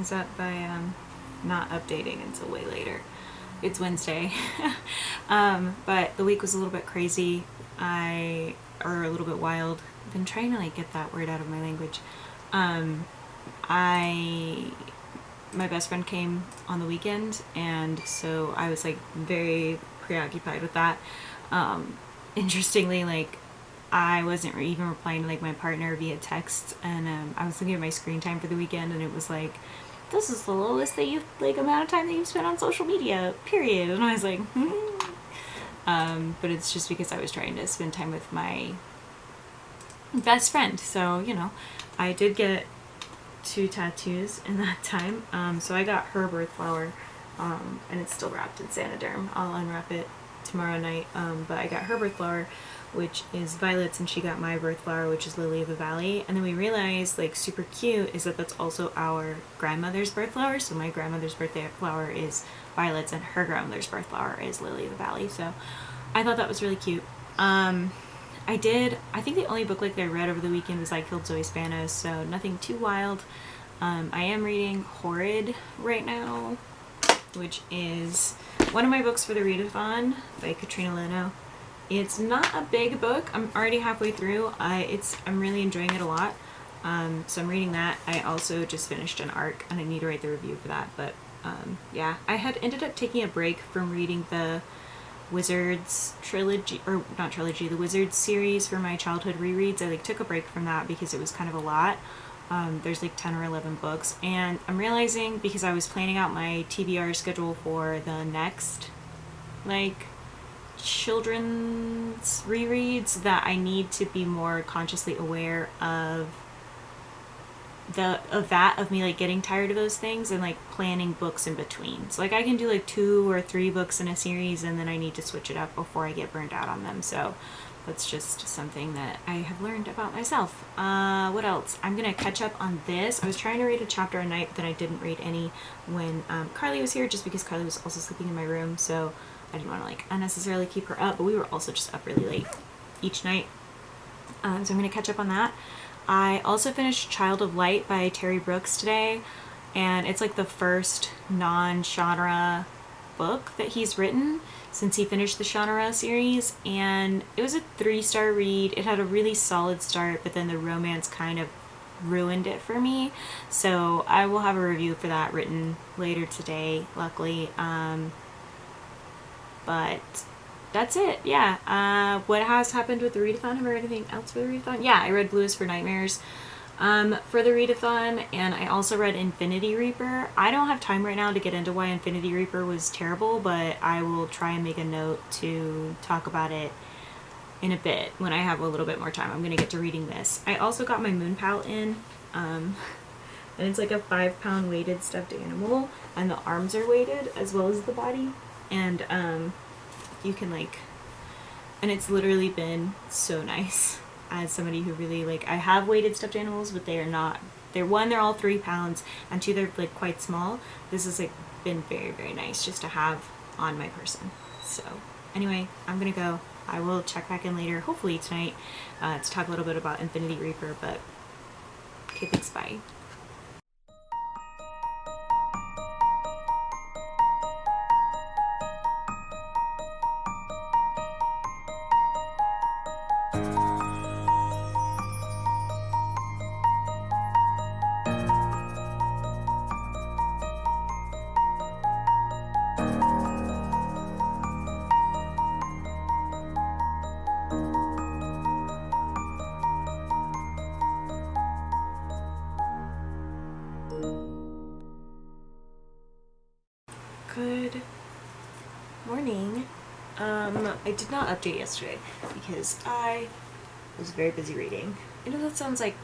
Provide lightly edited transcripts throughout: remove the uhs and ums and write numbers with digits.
things up by not updating until way later. It's Wednesday. But the week was a little bit crazy. Or a little bit wild. I've been trying to like get that word out of my language. My best friend came on the weekend, and so I was like very preoccupied with that. Interestingly, like I wasn't even replying to like my partner via text, and I was looking at my screen time for the weekend, and it was like, this is the lowest that you've like amount of time that you've spent on social media, period. And I was like, but it's just because I was trying to spend time with my best friend. So, you know, I did get 2 tattoos in that time. So I got her birth flower, and it's still wrapped in Sanoderm. I'll unwrap it tomorrow night. But I got her birth flower, which is violets, and she got my birth flower, which is lily of the valley. And then we realized, like, super cute is that that's also our grandmother's birth flower. So my grandmother's birthday flower is violets, and her grandmother's birth flower is lily of the valley. So I thought that was really cute. I think the only book like that I read over the weekend was I Killed Zoe Spanos, so nothing too wild. I am reading Horrid right now, which is one of my books for the readathon by Katrina Leno. It's not a big book. I'm already halfway through. I'm really enjoying it a lot. So I'm reading that. I also just finished an arc, and I need to write the review for that. But yeah, I had ended up taking a break from reading the Wizards trilogy, or not trilogy, the Wizards series for my childhood rereads. I like took a break from that because it was kind of a lot. There's like 10 or 11 books, and I'm realizing, because I was planning out my TBR schedule for the next like children's rereads, that I need to be more consciously aware of me like getting tired of those things and like planning books in between. So like I can do like 2 or 3 books in a series, and then I need to switch it up before I get burned out on them. So that's just something that I have learned about myself. What else? I'm gonna catch up on this. I was trying to read a chapter a night, but then I didn't read any when Carly was here, just because Carly was also sleeping in my room, so I didn't want to like unnecessarily keep her up, but we were also just up really late each night. So I'm gonna catch up on that. I also finished Child of Light by Terry Brooks today, and it's like the first non-genre book that he's written since he finished the genre series, and it was a 3-star read. It had a really solid start, but then the romance kind of ruined it for me, so I will have a review for that written later today, luckily. But that's it. Yeah. What has happened with the readathon? Have I read anything else for the readathon? Yeah, I read Blues for Nightmares for the readathon, and I also read Infinity Reaper. I don't have time right now to get into why Infinity Reaper was terrible, but I will try and make a note to talk about it in a bit when I have a little bit more time. I'm going to get to reading this. I also got my Moon Pal in, and it's like a 5-pound weighted stuffed animal, and the arms are weighted as well as the body, and you can like, and it's literally been so nice as somebody who really like, I have weighted stuffed animals, but they're all 3 pounds, and 2, they're like quite small. This has like been very, very nice just to have on my person. So anyway, I'm gonna go. I will check back in later, hopefully tonight, to talk a little bit about Infinity Reaper, but okay, thanks, bye. Good morning. I did not update yesterday because I was very busy reading. I know that sounds like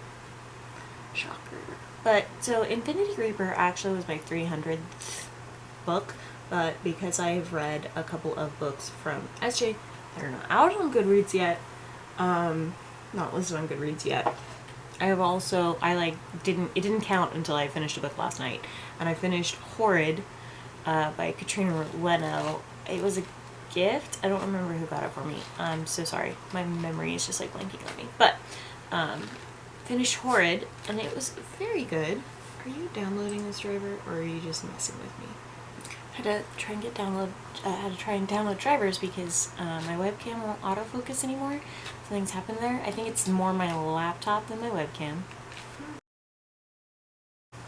shocker, but so Infinity Reaper actually was my 300th book, but because I've read a couple of books from SJ that are not out on Goodreads yet, not listed on Goodreads yet, it didn't count until I finished a book last night, and I finished Horrid by Katrina Leno. It was a gift. I don't remember who got it for me. I'm so sorry. My memory is just like blanking on me. But finished Horrid, and it was very good. Are you downloading this driver, or are you just messing with me? I had to try and download drivers because my webcam won't autofocus anymore. Something's happened there. I think it's more my laptop than my webcam.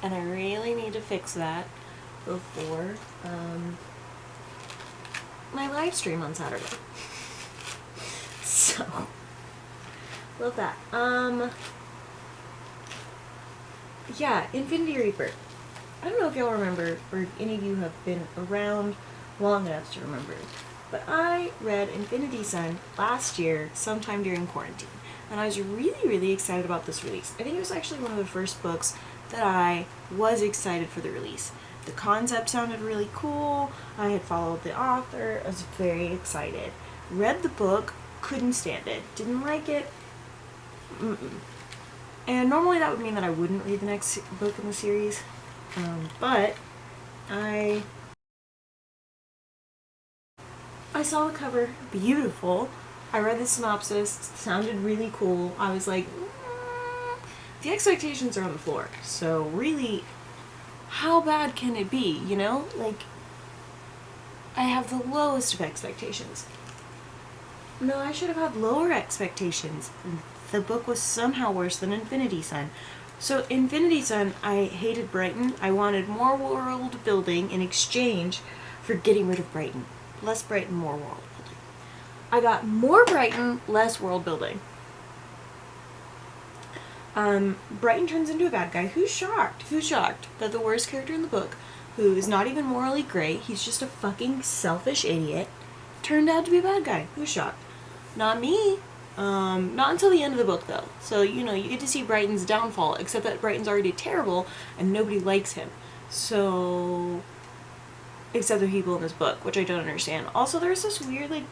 And I really need to fix that before my live stream on Saturday. So, love that. Yeah, Infinity Reaper. I don't know if y'all remember, or any of you have been around long enough to remember, but I read Infinity Sun last year, sometime during quarantine, and I was really, really excited about this release. I think it was actually one of the first books that I was excited for the release. The concept sounded really cool. I had followed the author. I was very excited. Read the book, couldn't stand it. Didn't like it. And normally that would mean that I wouldn't read the next book in the series. But I saw the cover, beautiful. I read the synopsis, sounded really cool. I was like, the expectations are on the floor. So really, how bad can it be, you know? Like, I have the lowest of expectations. No, I should have had lower expectations. The book was somehow worse than Infinity Sun. So Infinity Sun, I hated Brighton. I wanted more world building in exchange for getting rid of Brighton. Less Brighton, more world building. I got more Brighton, less world building. Brighton turns into a bad guy. Who's shocked? Who's shocked that the worst character in the book, who is not even morally great, he's just a fucking selfish idiot, turned out to be a bad guy? Who's shocked? Not me. Not until the end of the book, though. So, you know, you get to see Brighton's downfall, except that Brighton's already terrible, and nobody likes him. So, except the people in this book, which I don't understand. Also, there's this weird, like,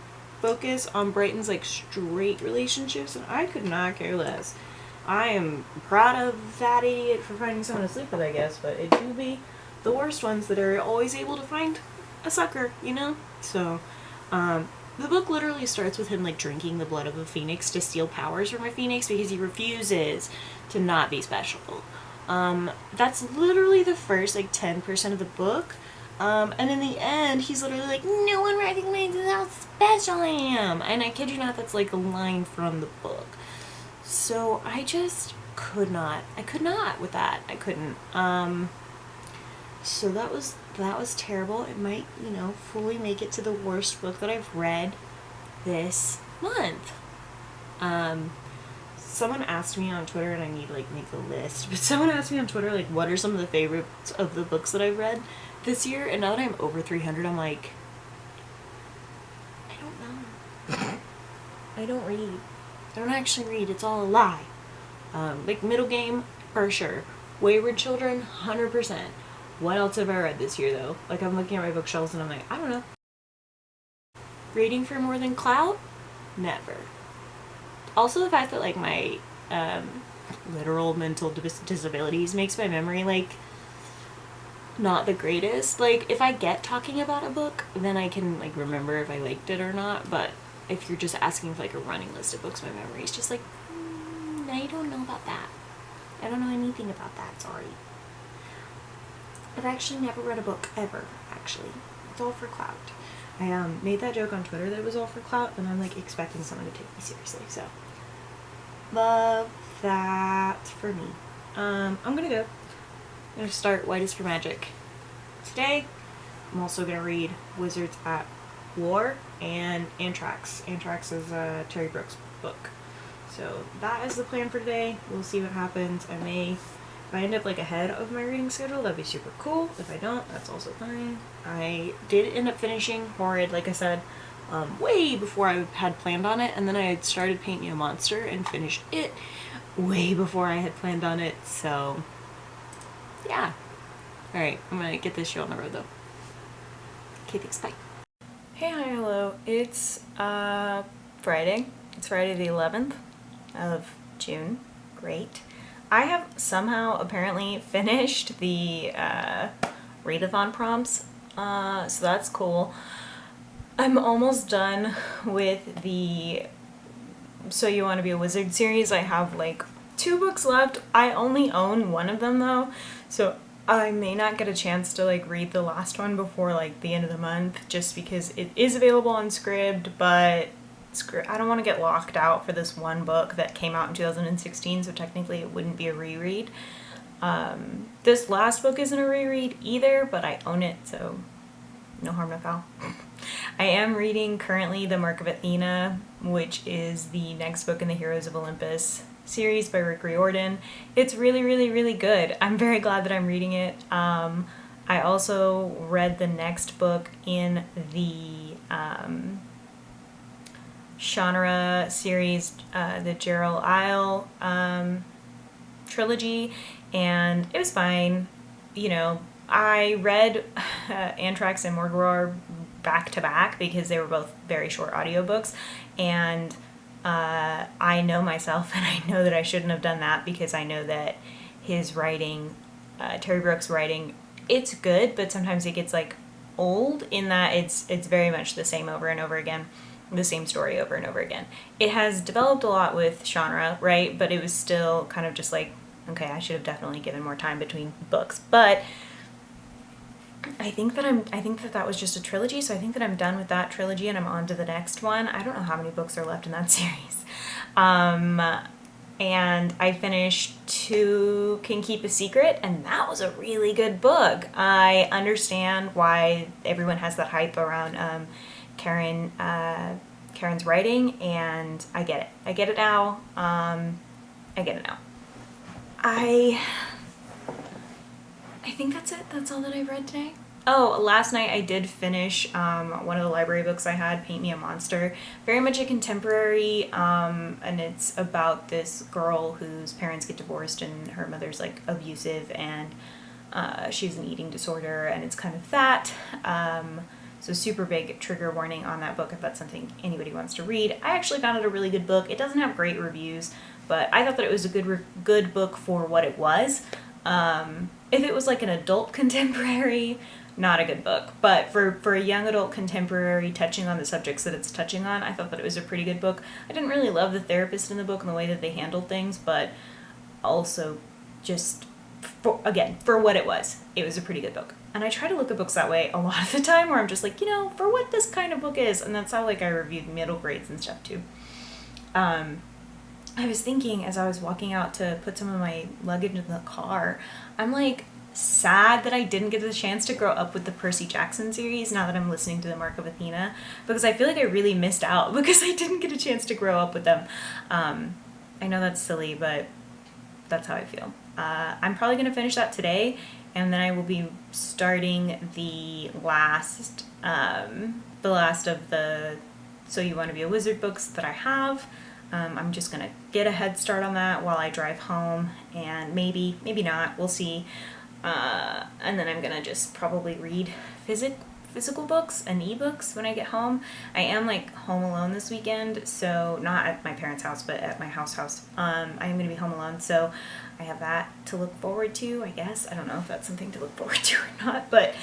focus on Brighton's, like, straight relationships, and I could not care less. I am proud of that idiot for finding someone to sleep with, I guess, but it do be the worst ones that are always able to find a sucker, you know? So, the book literally starts with him, like, drinking the blood of a phoenix to steal powers from a phoenix because he refuses to not be special. That's literally the first, like, 10% of the book. And in the end, he's literally like, no one recognizes how special I am. And I kid you not, that's, like, a line from the book. So I just could not. I could not with that. I couldn't. So that was terrible. It might, you know, fully make it to the worst book that I've read this month. Someone asked me on Twitter, and I need to, like, make a list, but someone asked me on Twitter, like, what are some of the favorites of the books that I've read this year? And now that I'm over 300, I'm like, I don't know. I don't read. I don't actually read. It's all a lie. Like, Middle Game, for sure. Wayward Children, 100%. What else have I read this year, though? Like, I'm looking at my bookshelves and I'm like, I don't know. Reading for more than clout? Never. Also, the fact that, like, my literal mental disabilities makes my memory, like, not the greatest. Like, if I get talking about a book, then I can, like, remember if I liked it or not. But if you're just asking for, like, a running list of books, my memory is just like, I don't know about that. I don't know anything about that, sorry. I've actually never read a book, ever, actually. It's all for clout. I made that joke on Twitter that it was all for clout, and I'm, like, expecting someone to take me seriously, so. Love that for me. I'm gonna go. I'm gonna start White is for Magic today. I'm also gonna read Wizards at War and Anthrax. Anthrax is Terry Brooks' book. So that is the plan for today. We'll see what happens. If I end up, like, ahead of my reading schedule, that'd be super cool. If I don't, that's also fine. I did end up finishing Horrid, like I said, way before I had planned on it, and then I had started Paint a Monster and finished it way before I had planned on it, so yeah. Alright, I'm gonna get this show on the road, though. Okay, thanks, bye. Hey, hi, hello. It's Friday. It's Friday the 11th of June. Great. I have somehow apparently finished the readathon prompts, so that's cool. I'm almost done with the So You Want to Be a Wizard series. I have, like, 2 books left. I only own one of them though, so I may not get a chance to like read the last one before like the end of the month, just because it is available on Scribd, but I don't want to get locked out for this one book that came out in 2016, so technically it wouldn't be a reread. This last book isn't a reread either, but I own it, so no harm, no foul. I am reading currently The Mark of Athena, which is the next book in the Heroes of Olympus series by Rick Riordan. It's really, really, really good. I'm very glad that I'm reading it. I also read the next book in the Shannara series, the Gerald Isle trilogy, and it was fine. You know, I read Anthrax and Morgawar back to back because they were both very short audiobooks, and I know myself, and I know that I shouldn't have done that, because I know that his writing, Terry Brooks' writing, it's good, but sometimes it gets like old in that it's very much the same over and over again, the same story over and over again. It has developed a lot with Shannara, right? But it was still kind of just like, okay, I should have definitely given more time between books. But I think that was just a trilogy, so I think that I'm done with that trilogy and I'm on to the next one. I don't know how many books are left in that series. And I finished Two Can Keep a Secret, and that was a really good book. I understand why everyone has that hype around Karen's writing, and I get it. I get it now. I think that's it. That's all that I've read today. Oh, last night I did finish one of the library books I had, Paint Me a Monster. Very much a contemporary, and it's about this girl whose parents get divorced and her mother's like abusive, and she has an eating disorder, and it's kind of that. So super big trigger warning on that book if that's something anybody wants to read. I actually found it a really good book. It doesn't have great reviews, but I thought that it was a good book for what it was. If it was like an adult contemporary, not a good book. But for a young adult contemporary touching on the subjects that it's touching on, I thought that it was a pretty good book. I didn't really love the therapist in the book and the way that they handled things, but also just, for what it was a pretty good book. And I try to look at books that way a lot of the time, where I'm just like, for what this kind of book is. And that's how like I reviewed middle grades and stuff too. I was thinking as I was walking out to put some of my luggage in the car, I'm like sad that I didn't get the chance to grow up with the Percy Jackson series now that I'm listening to The Mark of Athena, because I feel like I really missed out because I didn't get a chance to grow up with them. I know that's silly, but that's how I feel. I'm probably going to finish that today, and then I will be starting the last of the So You Want to Be a Wizard books that I have. I'm just going to get a head start on that while I drive home, and maybe not, we'll see. And then I'm going to just probably read physical books and ebooks when I get home. I am like home alone this weekend, so not at my parents' house, but at my house. I am going to be home alone, so I have that to look forward to, I guess. I don't know if that's something to look forward to or not, but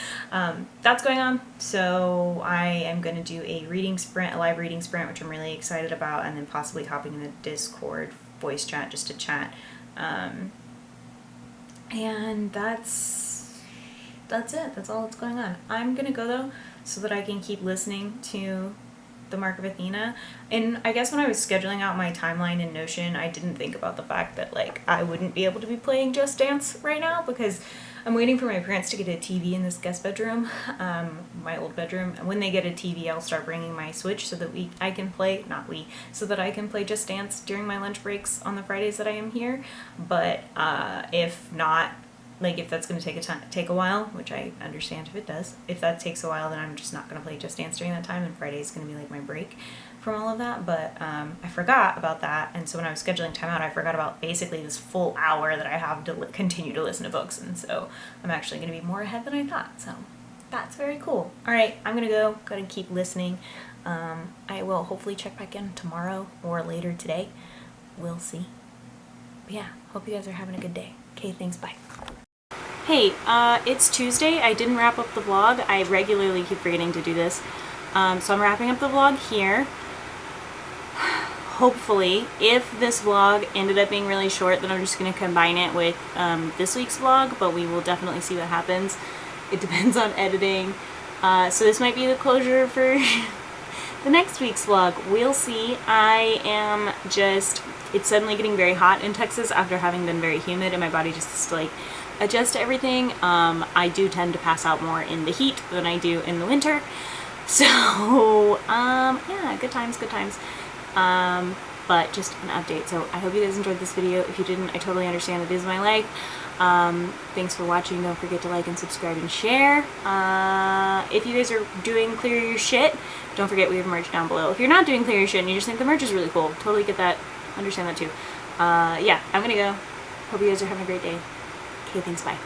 that's going on. So I am going to do a live reading sprint, which I'm really excited about, and then possibly hopping in the Discord voice chat just to chat. And that's it. That's all that's going on. I'm gonna go though, so that I can keep listening to The Mark of Athena. And I guess when I was scheduling out my timeline in Notion, I didn't think about the fact that like I wouldn't be able to be playing Just Dance right now, because I'm waiting for my parents to get a TV in this guest bedroom, my old bedroom. And when they get a TV, I'll start bringing my Switch so that I can play Just Dance during my lunch breaks on the Fridays that I am here. But if not, like if that's going to take a while, which I understand if it does, if that takes a while, then I'm just not going to play Just Dance during that time, and Friday's going to be like my break from all of that. But I forgot about that, and so when I was scheduling time out, I forgot about basically this full hour that I have to continue to listen to books, and so I'm actually going to be more ahead than I thought, so that's very cool. Alright, I'm going to go and keep listening. I will hopefully check back in tomorrow or later today. We'll see. But yeah, hope you guys are having a good day. Okay, thanks, bye. Hey, it's Tuesday. I didn't wrap up the vlog. I regularly keep forgetting to do this. So I'm wrapping up the vlog here. hopefully, if this vlog ended up being really short, then I'm just going to combine it with this week's vlog, but we will definitely see what happens. It depends on editing. So this might be the closure for the next week's vlog. We'll see. It's suddenly getting very hot in Texas after having been very humid, and my body just has to like adjust to everything. I do tend to pass out more in the heat than I do in the winter. So, yeah, good times, good times. But just an update. So I hope you guys enjoyed this video. If you didn't, I totally understand. It is my life. Thanks for watching. Don't forget to like and subscribe and share. If you guys are doing Clear Your Shit, don't forget we have merch down below. If you're not doing Clear Your Shit and you just think the merch is really cool, totally get that. Understand that too. Yeah, I'm gonna go. Hope you guys are having a great day. Okay, thanks, bye.